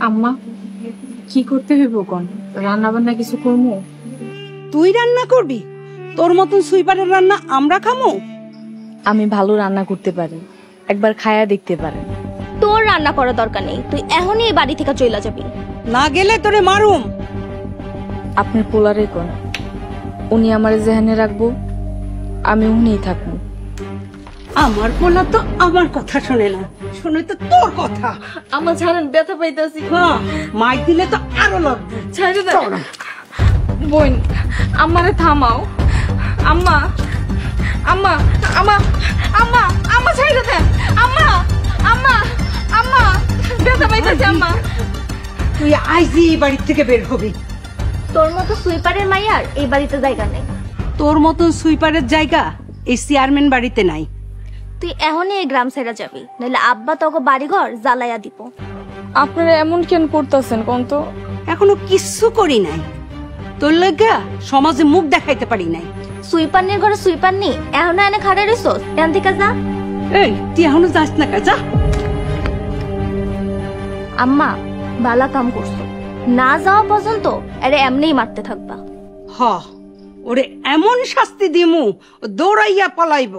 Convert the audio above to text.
আম্মা কি করতে হইব কোন? রান্না বান্না কিছু করবো? তুই রান্না করবি? তোর মতন সুইপারের রান্না আমরা খামো? আমি ভালো রান্না করতে পারি, একবার খায়া দেখতে পারেন। তোর রান্না করার দরকার নেই, তুই এখনই এই বাড়ি থেকে চলে যাবি। না গেলে তোরে মারুম। আপনার পোলারে কোন, উনি আমার জেহানে রাখবো, আমি উনিই থাকবো। আমার পোলা তো আমার কথা শোনে না, শুনে তো তোর কথা। আমার ছাড়েন, ব্যথা পাইতেছি। হ্যাঁ, মাই দিলে তো আরো লাগবে। ছাড়ে দে বোন, আমারে থামাও। আম্মা আম্মা আম্মা আম্মা আম্মা ছাড়ে দেন। আম্মা আম্মা আম্মা ব্যথা পাইতেছি। আম্মা তুই আইজি এই বাড়ি থেকে বের হবি। তোর মতো সুইপারের মাইয়ার এই বাড়িতে জায়গা নেই। তোর মতন সুইপারের জায়গা এই চেয়ারম্যান বাড়িতে নাই। তুই এখনই এই গ্রাম ছেড়ে যাবি, নাহলে আব্বা তোকে বাড়িঘর জ্বালাইয়া দিব। আপনারা এমন কেন করতেছেন কোন? তো এখনো কিচ্ছু করি নাই, তোর লাগা সমাজে মুখ দেখাইতে পারি নাই। সুইপার নিয়ে ঘরে সুইপার নি, এখনো এনে খাড়ে রইছস? এখান থেকে যা। এই তুই এখনো যাস না কা? যা। আম্মা বালা কাম করছো, না যাওয়া পর্যন্ত আরে এমনিই মারতে থাকবা। হ, ওরে এমন শাস্তি দিমু ও দৌড়াইয়া পালাইব।